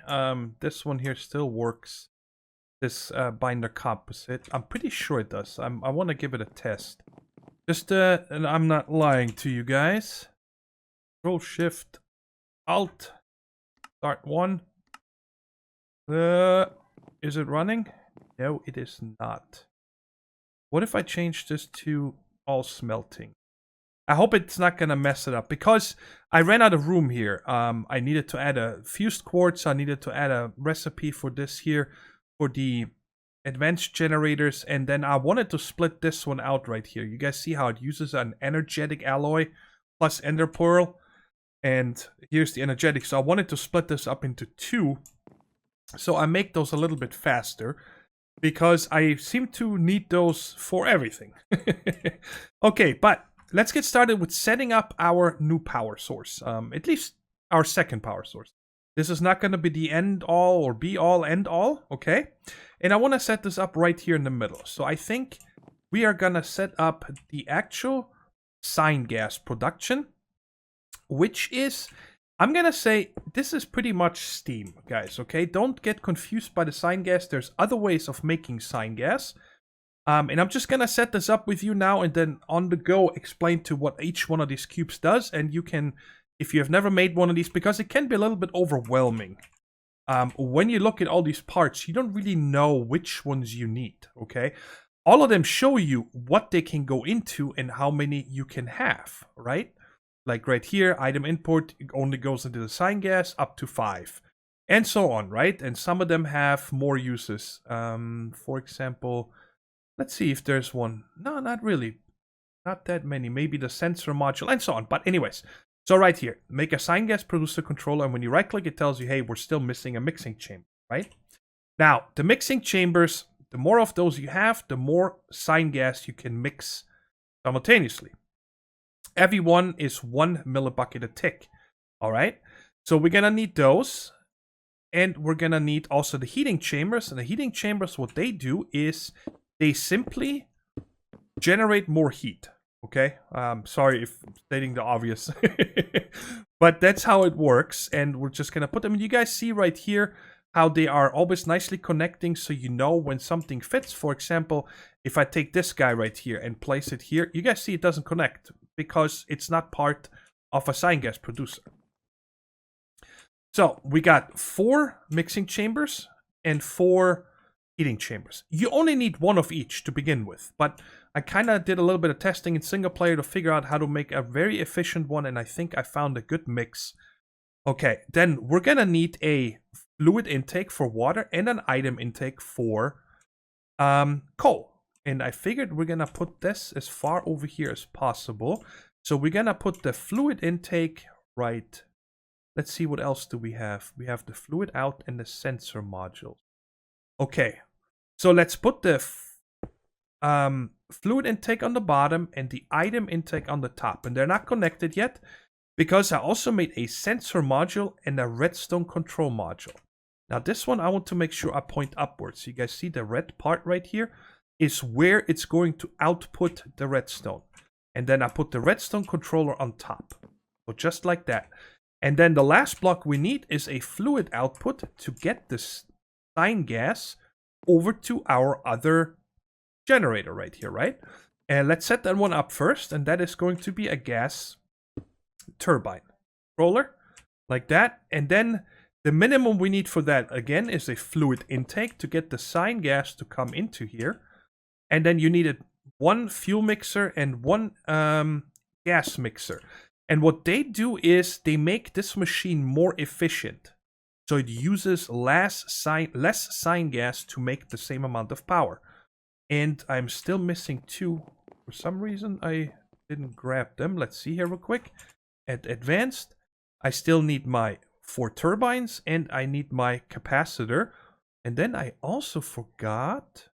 This one here still works. This binder composite. I'm pretty sure it does. I want to give it a test. Just, and I'm not lying to you guys. Control Shift Alt. Start 1. Is it running? No, it is not. What if I change this to all smelting? I hope it's not gonna mess it up because I ran out of room here. I needed to add a fused quartz. I needed to add a recipe for this here for the advanced generators, and then I wanted to split this one out right here. You guys see how it uses an energetic alloy plus ender pearl, and here's the energetic. So I wanted to split this up into 2. So I make those a little bit faster because I seem to need those for everything. Okay, but let's get started with setting up our new power source. At least our second power source. This is not going to be the end all or be all end all, okay? And I want to set this up right here in the middle. So I think we are going to set up the actual sign gas production, which is... I'm going to say this is pretty much steam, guys, okay? Don't get confused by the sign gas. There's other ways of making sign gas. And I'm just going to set this up with you now and then on the go explain to what each one of these cubes does. And you can, if you have never made one of these, because it can be a little bit overwhelming. When you look at all these parts, you don't really know which ones you need, okay? All of them show you what they can go into and how many you can have, right? Like right here, item input only goes into the sign gas up to 5. And so on, right? And some of them have more uses. For example, let's see if there's one. No, not really. Not that many. Maybe the sensor module and so on. But anyways, so right here, make a sign gas producer controller. And when you right click, it tells you, hey, we're still missing a mixing chamber, right? Now, the mixing chambers, the more of those you have, the more sign gas you can mix simultaneously. Every one is 1 millibucket a tick. All right. So we're going to need those. And we're going to need also the heating chambers. And the heating chambers, what they do is they simply generate more heat. Okay. Sorry if I'm stating the obvious. But that's how it works. And we're just going to put them. You guys see right here how they are always nicely connecting. So you know when something fits. For example, if I take this guy right here and place it here, you guys see it doesn't connect. because it's not part of a cyan gas producer. So we got 4 mixing chambers and 4 heating chambers. You only need 1 of each to begin with, but I kind of did a little bit of testing in single player to figure out how to make a very efficient one, and I think I found a good mix. Okay, then we're gonna need a fluid intake for water and an item intake for coal. And I figured we're gonna put this as far over here as possible. So we're gonna put the fluid intake right. Let's see, what else do we have? We have the fluid out and the sensor module. Okay, so let's put the fluid intake on the bottom and the item intake on the top. And they're not connected yet because I also made a sensor module and a redstone control module. Now this one I want to make sure I point upwards. You guys see the red part right here is where it's going to output the redstone. And then I put the redstone controller on top. So just like that. And then the last block we need is a fluid output to get this cyan gas over to our other generator right here, right? And let's set that one up first, and that is going to be a gas turbine roller, like that. And then the minimum we need for that, again, is a fluid intake to get the cyan gas to come into here. And then you needed 1 fuel mixer and 1 gas mixer. And what they do is they make this machine more efficient. So it uses less cyan gas to make the same amount of power. And I'm still missing 2. For some reason, I didn't grab them. Let's see here real quick. At advanced, I still need my 4 turbines and I need my capacitor. And then I also forgot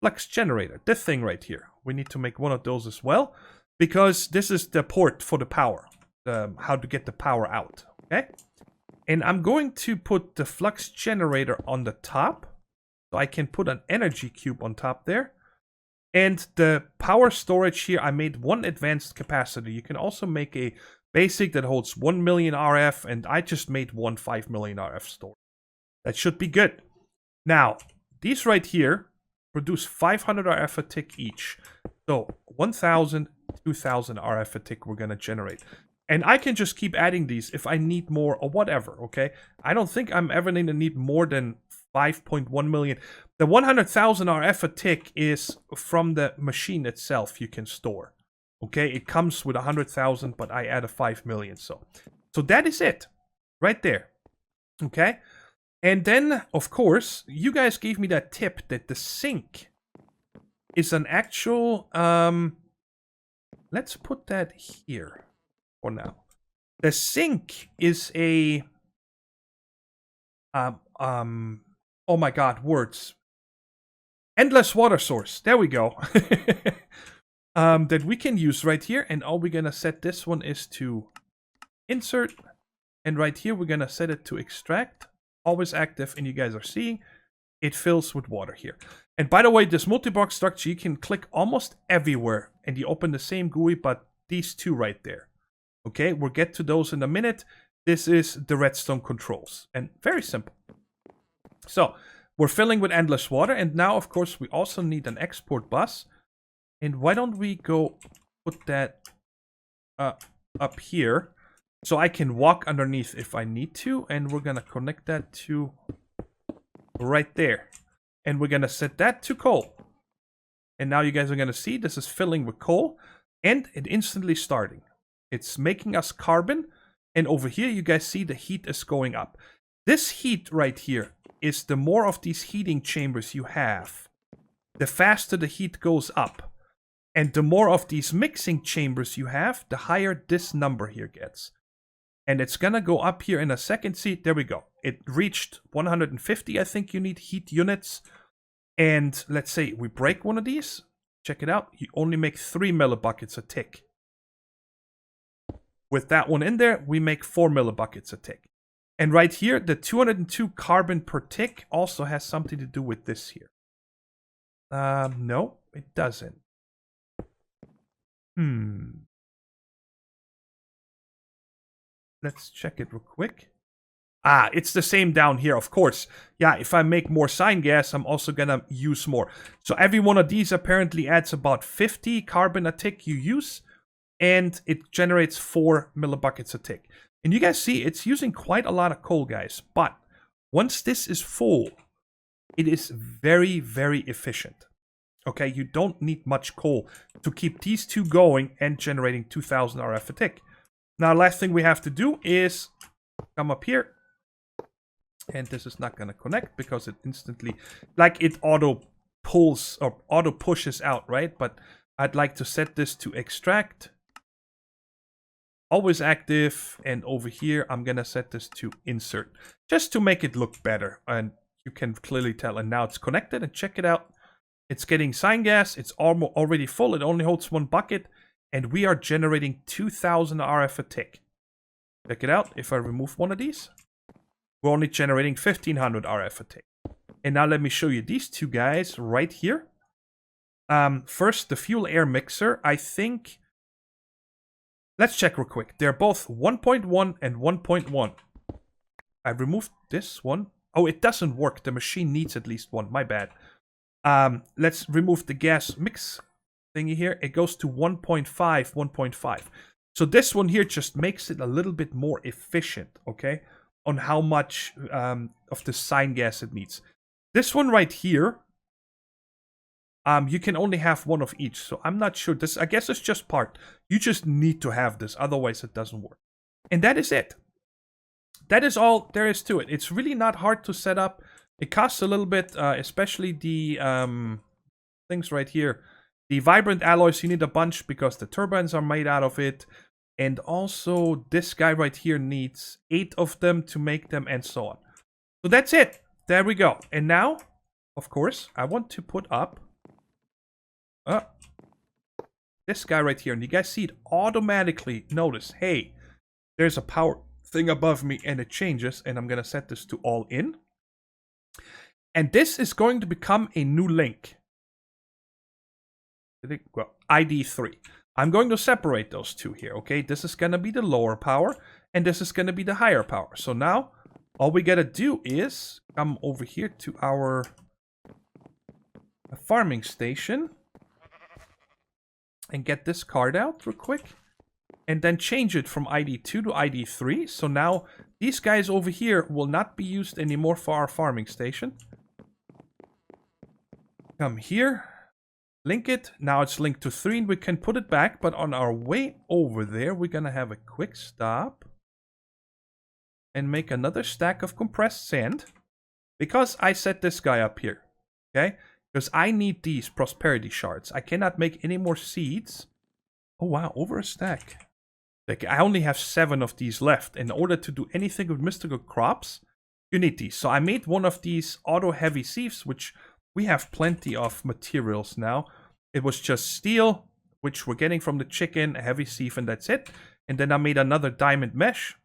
flux generator, this thing right here. We need to make one of those as well, because this is the port for the power, how to get the power out, okay? And I'm going to put the flux generator on the top, so I can put an energy cube on top there. And the power storage here, I made 1 advanced capacitor. You can also make a basic that holds 1 million RF, and I just made 1 5 million RF storage. That should be good. Now, these right here produce 500 RF a tick each. So 1,000, 2,000 RF a tick we're going to generate. And I can just keep adding these if I need more or whatever, okay? I don't think I'm ever going to need more than 5.1 million. The 100,000 RF a tick is from the machine itself you can store. Okay, it comes with 100,000, but I add a 5 million. So that is it right there. Okay. And then, of course, you guys gave me that tip that the sink is an actual, let's put that here for now. The sink is a, oh my God, words. Endless water source. There we go. That we can use right here. And all we're going to set this one is to insert. And right here, we're going to set it to extract. Always active, and you guys are seeing it fills with water here. And by the way, this multi-block structure, you can click almost everywhere and you open the same GUI, but these 2 right there. Okay, we'll get to those in a minute. This is the redstone controls, and very simple. So we're filling with endless water, and now of course we also need an export bus. And why don't we go put that up here? So I can walk underneath if I need to, and we're gonna connect that to right there. And we're gonna set that to coal. And now you guys are gonna see this is filling with coal, and it instantly starting. It's making us carbon, and over here you guys see the heat is going up. This heat right here is the more of these heating chambers you have, the faster the heat goes up. And the more of these mixing chambers you have, the higher this number here gets. And it's gonna go up here in a second. See, there we go. It reached 150, I think you need heat units. And let's say we break one of these. Check it out. You only make 3 millibuckets a tick. With that one in there, we make 4 millibuckets a tick. And right here, the 202 carbon per tick also has something to do with this here. No, it doesn't. Let's check it real quick. Ah, it's the same down here, of course. Yeah, if I make more sign gas, I'm also gonna use more. So every one of these apparently adds about 50 carbon a tick you use, and it generates 4 millibuckets a tick. And you guys see, it's using quite a lot of coal, guys. But once this is full, it is very, very efficient. Okay, you don't need much coal to keep these two going and generating 2000 RF a tick. Now, last thing we have to do is come up here. And this is not going to connect because it instantly, like it auto pulls or auto pushes out, right? But I'd like to set this to extract. Always active. And over here, I'm going to set this to insert. Just to make it look better. And you can clearly tell. And now it's connected. And check it out. It's getting sign gas. It's already full. It only holds 1 bucket. And we are generating 2000 RF a tick. Check it out. If I remove one of these, we're only generating 1500 RF a tick. And now let me show you these two guys right here. First, the fuel air mixer. I think... Let's check real quick. They're both 1.1 and 1.1. I removed this one. Oh, it doesn't work. The machine needs at least one. My bad. Let's remove the gas mix thingy here. It goes to 1.5, 1.5. So this one here just makes it a little bit more efficient, okay? On how much of the sign gas it needs. This one right here, you can only have one of each. So I'm not sure. This, I guess it's just part. You just need to have this. Otherwise, it doesn't work. And that is it. That is all there is to it. It's really not hard to set up. It costs a little bit, especially the things right here. The vibrant alloys, you need a bunch because the turbines are made out of it. And also, this guy right here needs 8 of them to make them and so on. So that's it. There we go. And now, of course, I want to put up this guy right here. And you guys see it automatically. Notice, hey, there's a power thing above me and it changes. And I'm going to set this to all in. And this is going to become a new link. Well, ID3. I'm going to separate those two here, okay? This is going to be the lower power, and this is going to be the higher power. So now, all we got to do is come over here to our farming station and get this card out real quick, and then change it from ID2 to ID3. So now, these guys over here will not be used anymore for our farming station. Come here. Link it. Now it's linked to 3 and we can put it back. But on our way over there, we're going to have a quick stop. And make another stack of compressed sand. Because I set this guy up here. Okay? Because I need these prosperity shards. I cannot make any more seeds. Oh wow, over a stack. Like, I only have 7 of these left. In order to do anything with mystical crops, you need these. So I made one of these auto heavy sieves, which... we have plenty of materials now. It was just steel, which we're getting from the chicken, a heavy sieve, and that's it. And then I made another diamond mesh.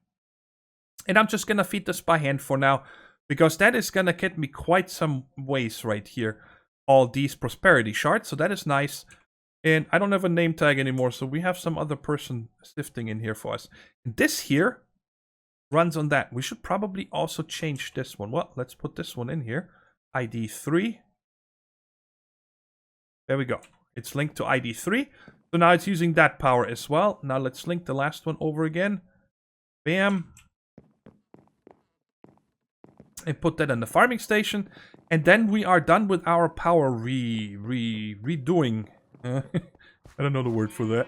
And I'm just going to feed this by hand for now, because that is going to get me quite some ways right here. All these prosperity shards, so that is nice. And I don't have a name tag anymore, so we have some other person sifting in here for us. And this here runs on that. We should probably also change this one. Well, let's put this one in here. ID3. There we go. It's linked to ID3. So now it's using that power as well. Now let's link the last one over again. Bam. And put that in the farming station. And then we are done with our power redoing. I don't know the word for that.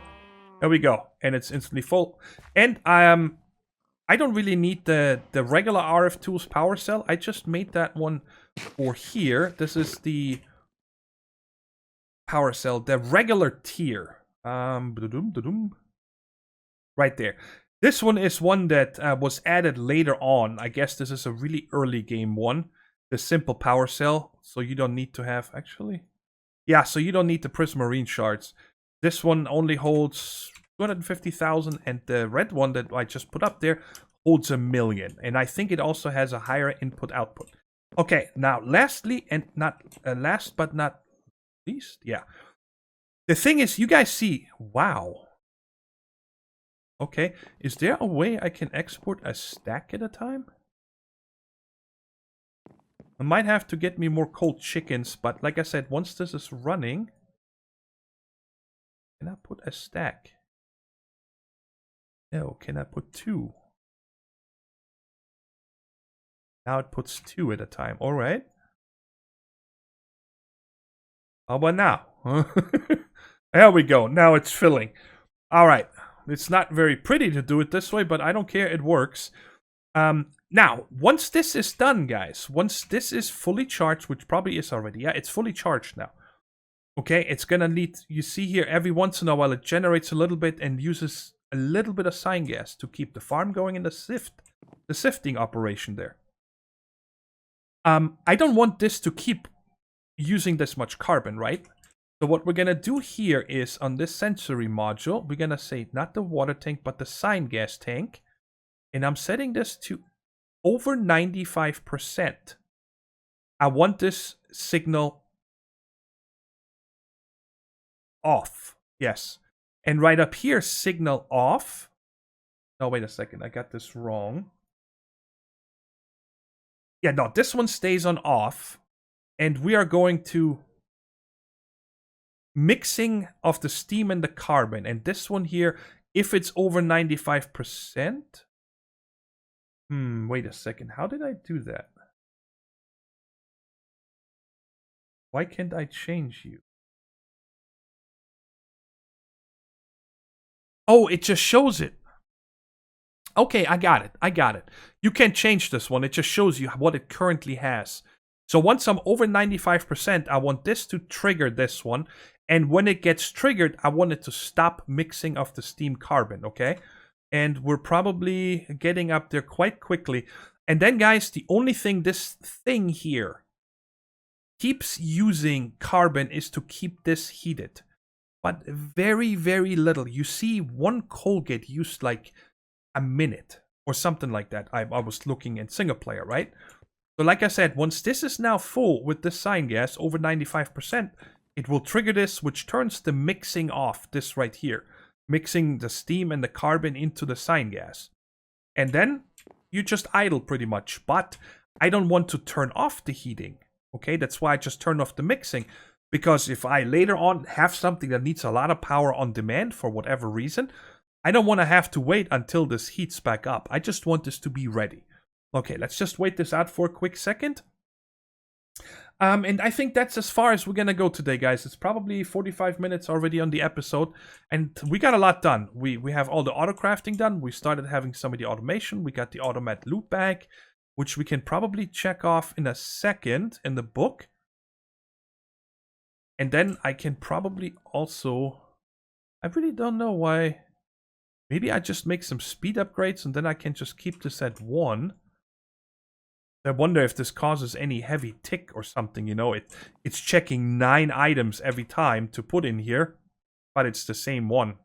There we go. And it's instantly full. And I don't really need the regular RF Tools power cell. I just made that one for here. This is the... power cell, the regular tier. Right there. This one is one that was added later on. I guess this is a really early game one. The simple power cell. So you don't need to have, actually. Yeah, so you don't need the prismarine shards. This one only holds 250,000. And the red one that I just put up there holds 1 million. And I think it also has a higher input output. Okay, now lastly, and not last but not least, yeah. The thing is, you guys see, wow. Okay, is there a way I can export a stack at a time? I might have to get me more cold chickens, but like I said, once this is running... Can I put a stack? No, can I put 2? Now it puts 2 at a time. Alright. How about now? There we go. Now it's filling. Alright. It's not very pretty to do it this way, but I don't care. It works. Now, once this is done, guys, once this is fully charged, which probably is already, yeah, it's fully charged now. Okay, it's gonna need, you see here, every once in a while it generates a little bit and uses a little bit of sign gas to keep the farm going in the sifting operation there. I don't want this to keep using this much carbon, right? So what we're gonna do here is on this sensory module, we're gonna say not the water tank, but the sign gas tank. And I'm setting this to over 95%. I want this signal off. Yes. And right up here, signal off. No, wait a second. I got this wrong. Yeah, no, this one stays on off. And we are going to mixing of the steam and the carbon. And this one here, if it's over 95%. Wait a second. How did I do that? Why can't I change you? Oh, it just shows it. Okay, I got it. I got it. You can't change this one. It just shows you what it currently has. So once I'm over 95%, I want this to trigger this one. And when it gets triggered, I want it to stop mixing of the steam carbon, okay? And we're probably getting up there quite quickly. And then, guys, the only thing this thing here keeps using carbon is to keep this heated. But very, very little. You see one coal get used like a minute or something like that. I was looking in single player, right? So like I said, once this is now full with the sign gas, over 95%, it will trigger this, which turns the mixing off, this right here. Mixing the steam and the carbon into the sign gas. And then you just idle pretty much. But I don't want to turn off the heating. Okay, that's why I just turned off the mixing. Because if I later on have something that needs a lot of power on demand for whatever reason, I don't want to have to wait until this heats back up. I just want this to be ready. Okay, let's just wait this out for a quick second. And I think that's as far as we're going to go today, guys. It's probably 45 minutes already on the episode. And we got a lot done. We have all the autocrafting done. We started having some of the automation. We got the automat loot bag, which we can probably check off in a second in the book. And then I can probably also... I really don't know why... Maybe I just make some speed upgrades and then I can just keep this at 1. I wonder if this causes any heavy tick or something, you know. It's checking 9 items every time to put in here, but it's the same one.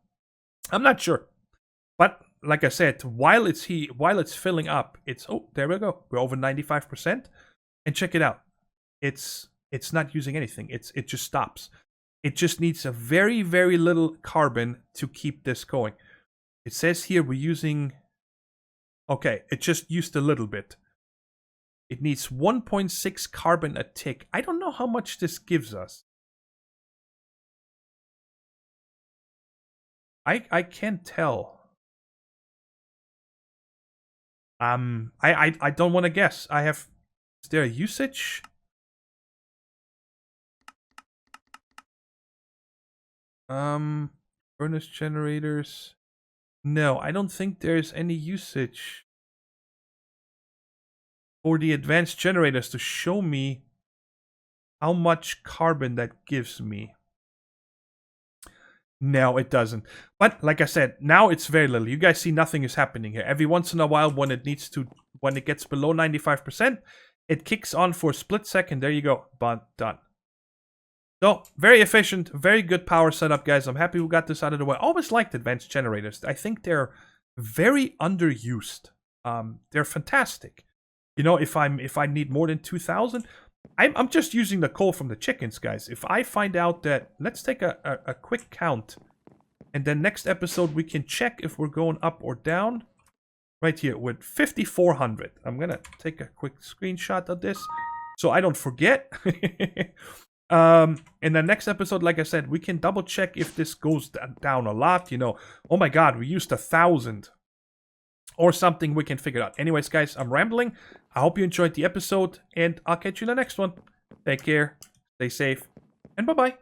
I'm not sure. But like I said, while it's filling up, it's there we go. We're over 95%. And check it out. It's not using anything. It just stops. It just needs a very, very little carbon to keep this going. It says here we're using... Okay, it just used a little bit. It needs 1.6 carbon a tick. I don't know how much this gives us. I can't tell. I don't want to guess. Is there a usage? Furnace generators. No, I don't think there's any usage for the advanced generators to show me how much carbon that gives me. No, it doesn't. But like I said, now it's very little. You guys see nothing is happening here. Every once in a while when it gets below 95%, it kicks on for a split second. There you go. But done. So, very efficient, very good power setup, guys. I'm happy we got this out of the way. I always liked advanced generators. I think they're very underused. They're fantastic. You know, if I need more than 2,000, I'm just using the coal from the chickens, guys. If I find out that, let's take a quick count. And then next episode, we can check if we're going up or down. Right here with 5,400. I'm going to take a quick screenshot of this. so I don't forget. In the next episode, like I said, we can double check if this goes down a lot. You know, oh my god, we used 1,000 or something. We can figure it out. Anyways, guys, I'm rambling. I hope you enjoyed the episode, and I'll catch you in the next one. Take care, stay safe, and bye-bye.